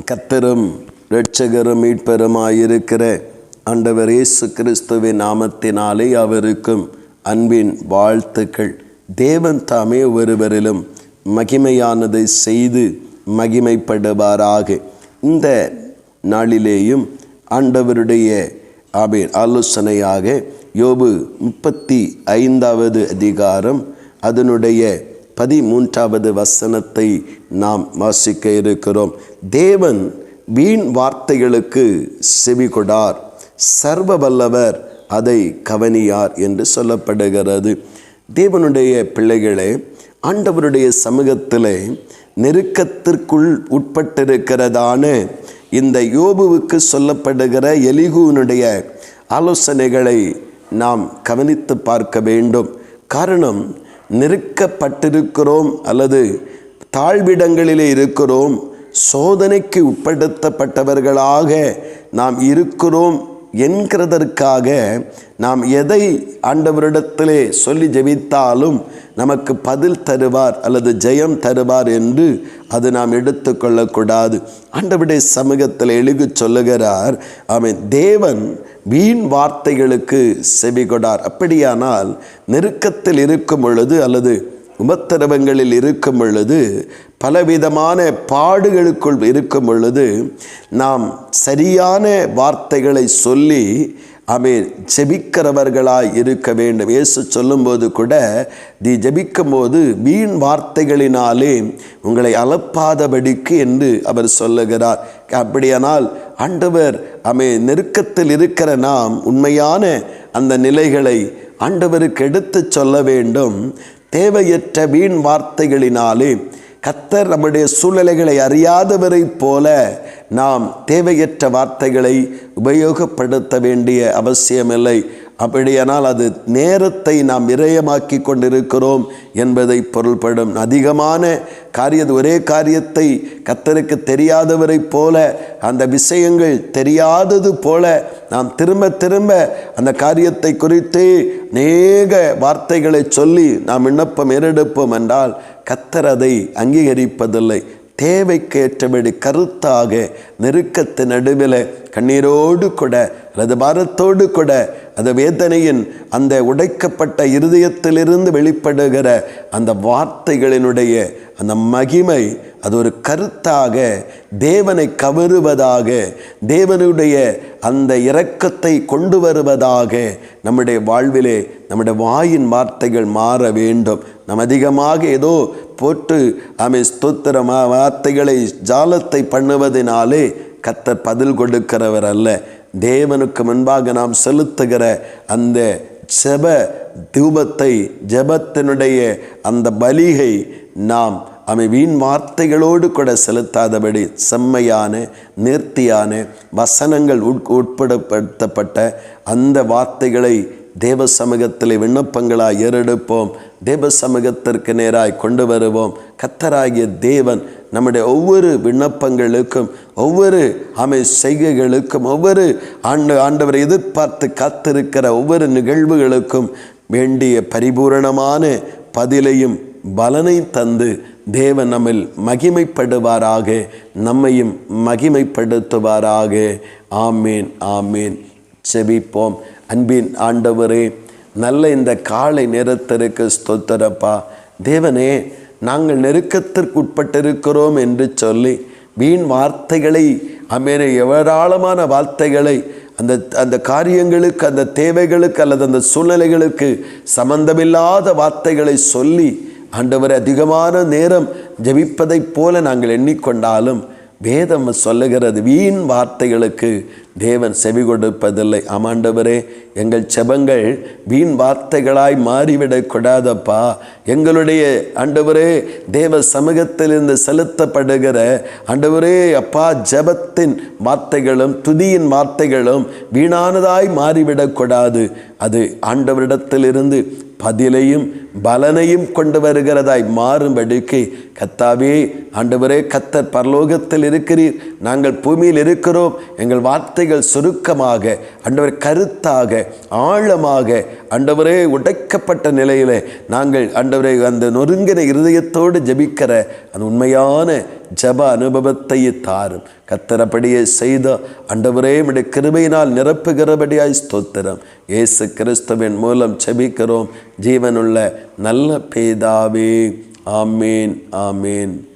கர்த்தரும் இரட்சகரும் மீட்பெருமாயிருக்கிற ஆண்டவர் இயேசு கிறிஸ்துவின் நாமத்தினாலே அவருக்கும் அன்பின் வாழ்த்துக்கள். தேவன் தாமே ஒருவரிலும் மகிமையானதை செய்து மகிமைப்படுவாராக. இந்த நாளிலேயும் ஆண்டவருடைய ஆலோசனையாக யோபு 35வது அதிகாரம் அதனுடைய 13வது வசனத்தை நாம் வாசிக்க இருக்கிறோம். தேவன் வீண் வார்த்தைகளுக்கு செவிகொடார், சர்வ வல்லவர் அதை கவனியார் என்று சொல்லப்படுகிறது. தேவனுடைய பிள்ளைகளே, ஆண்டவருடைய சமூகத்திலே நெருக்கத்திற்குள் உட்பட்டிருக்கிறதான இந்த யோபுவுக்கு சொல்லப்படுகிற எலிகூனுடைய ஆலோசனைகளை நாம் கவனித்து பார்க்க வேண்டும். காரணம், நெருக்கப்பட்டிருக்கிறோம் அல்லது தாழ்விடங்களிலே இருக்கிறோம், சோதனைக்கு உட்படுத்தப்பட்டவர்களாக நாம் இருக்கிறோம் என்கிறதற்காக நாம் எதை ஆண்டவரிடத்திலே சொல்லி ஜெபித்தாலும் நமக்கு பதில் தருவார் அல்லது ஜெயம் தருவார் என்று அது நாம் எடுத்துக்கொள்ளக்கூடாது. ஆண்டவருடைய சமூகத்தில் எழுதி சொல்லுகிறார், தேவன் வீண் வார்த்தைகளுக்கு செவிகொடார். அப்படியானால் நெருக்கத்தில் இருக்கும் பொழுது அல்லது உபத்திரவங்களில் இருக்கும் பொழுது, பலவிதமான பாடுகளுக்குள் இருக்கும் பொழுது நாம் சரியான வார்த்தைகளை சொல்லி ஜெபிக்கிறவர்களாய் இருக்க வேண்டும். இயேசு சொல்லும்போது கூட, நீ ஜெபிக்கும் போது வீண் வார்த்தைகளினாலே உங்களை அலப்பாதபடிக்கு என்று அவர் சொல்லுகிறார். அப்படியானால் ஆண்டவர் நெருக்கத்தில் இருக்கிற நாம் உண்மையான அந்த நிலைகளை ஆண்டவருக்கு எடுத்து சொல்ல வேண்டும். தேவையற்ற வீண் வார்த்தைகளினாலே கர்த்தர் நம்முடைய சூழ்நிலைகளை அறியாதவரை போல நாம் தேவையற்ற வார்த்தைகளை உபயோகப்படுத்த வேண்டிய அவசியமில்லை. அப்படியானால் அது நேரத்தை நாம் விரயமாக்கி கொண்டிருக்கிறோம் என்பதை பொருள்படும். அதிகமான ஒரே காரியத்தை கர்த்தருக்கு தெரியாதவரை போல, அந்த விஷயங்கள் தெரியாதது போல நாம் திரும்ப திரும்ப அந்த காரியத்தை குறித்து அநேக வார்த்தைகளை சொல்லி நாம் விண்ணப்பம் ஏறெடுப்போம் என்றால் கர்த்தர் அதை அங்கீகரிப்பதில்லை. தேவைக்கேற்றபடி கருத்தாக நெருக்கத்தின் நடுவில் கண்ணீரோடு கூட அல்லது பாரத்தோடு கூட அந்த வேதனையின் அந்த உடைக்கப்பட்ட இருதயத்திலிருந்து வெளிப்படுகிற அந்த வார்த்தைகளினுடைய அந்த மகிமை, அது ஒரு கருத்தாக தேவனை கவருவதாக, தேவனுடைய அந்த இரக்கத்தை கொண்டு வருவதாக நம்முடைய வாழ்விலே நம்முடைய வாயின் வார்த்தைகள் மாற வேண்டும். நாம் அதிகமாக ஏதோ போட்டு ஸ்தோத்திர வார்த்தைகளை ஜாலத்தை பண்ணுவதனாலே கர்த்தர் பதில் கொடுக்கிறவர் அல்ல. தேவனுக்கு முன்பாக நாம் செலுத்துகிற அந்த ஜெப தூபத்தை, ஜெபத்தினுடைய அந்த பலிகை நாம் வீண் வார்த்தைகளோடு கூட செலுத்தாதபடி செம்மையான நேர்த்தியான வசனங்கள் உட்படுத்தப்பட்ட அந்த வார்த்தைகளை தேவ சமூகத்தில் விண்ணப்பங்களாய் ஏறெடுப்போம். தேவ சமூகத்திற்கு நேராய் கொண்டு வருவோம். கர்த்தராகிய தேவன் நம்முடைய ஒவ்வொரு விண்ணப்பங்களுக்கும், ஒவ்வொரு செய்கைகளுக்கும், ஒவ்வொரு ஆண்டவரை எதிர்பார்த்து காத்திருக்கிற ஒவ்வொரு நிகழ்வுகளுக்கும் வேண்டிய பரிபூரணமான பதிலையும் பலனை தந்து தேவன் நம்மில் மகிமைப்படுவாராக, நம்மையும் மகிமைப்படுத்துவாராக. ஆமேன், ஆமேன். செபிப்போம். அன்பின் ஆண்டவரே, நல்ல இந்த காலை நேரத்திற்கு ஸ்தோத்திரப்பா. தேவனே, நாங்கள் நெருக்கத்திற்கு உட்பட்டிருக்கிறோம் என்று சொல்லி வீண் வார்த்தைகளை ஏராளமான வார்த்தைகளை அந்த காரியங்களுக்கு, அந்த தேவைகளுக்கு அல்லது அந்த சூழ்நிலைகளுக்கு சம்பந்தமில்லாத வார்த்தைகளை சொல்லி ஆண்டவரை அதிகமான நேரம் ஜெபிப்பதைப் போல நாங்கள் எண்ணிக்கொண்டாலும் வேதம் சொல்லுகிறது, வீண் வார்த்தைகளுக்கு தேவன் செவி கொடுப்பதில்லை. ஆமாண்டவரே, எங்கள் செபங்கள் வீண் வார்த்தைகளாய் மாறிவிடக்கூடாதப்பா. எங்களுடைய ஆண்டவரே தேவ சமூகத்திலிருந்து செலுத்தப்படுகிற ஆண்டவரே அப்பா ஜெபத்தின் வார்த்தைகளும் துதியின் வார்த்தைகளும் வீணானதாய் மாறிவிடக்கூடாது. அது ஆண்டவரிடத்திலிருந்து பதிலையும் பலனையும் கொண்டு வருகிறதாய் மாறும்படிக்கு கர்த்தாவே, ஆண்டவரே, கர்த்தர் பரலோகத்தில் இருக்கிறீர், நாங்கள் பூமியில் இருக்கிறோம். எங்கள் வார்த்தைகள் சுருக்கமாக, ஆண்டவரே, கருத்தாக, ஆழமாக, ஆண்டவரே, உடைக்கப்பட்ட நிலையில் நாங்கள் ஆண்டவரே அந்த நொறுங்கின இருதயத்தோடு ஜெபிக்கிற அந்த உண்மையான ஜப அனுபவத்தை தாரும். கத்தரப்படியே செய்த ஆண்டவரே உம்முடைய கிருபையினால் நிரப்புகிறபடியாய் ஸ்தோத்திரம். இயேசு கிறிஸ்துவின் மூலம் செபிக்கிறோம் ஜீவனுள்ள நல்ல பிதாவே. ஆமேன், ஆமேன்.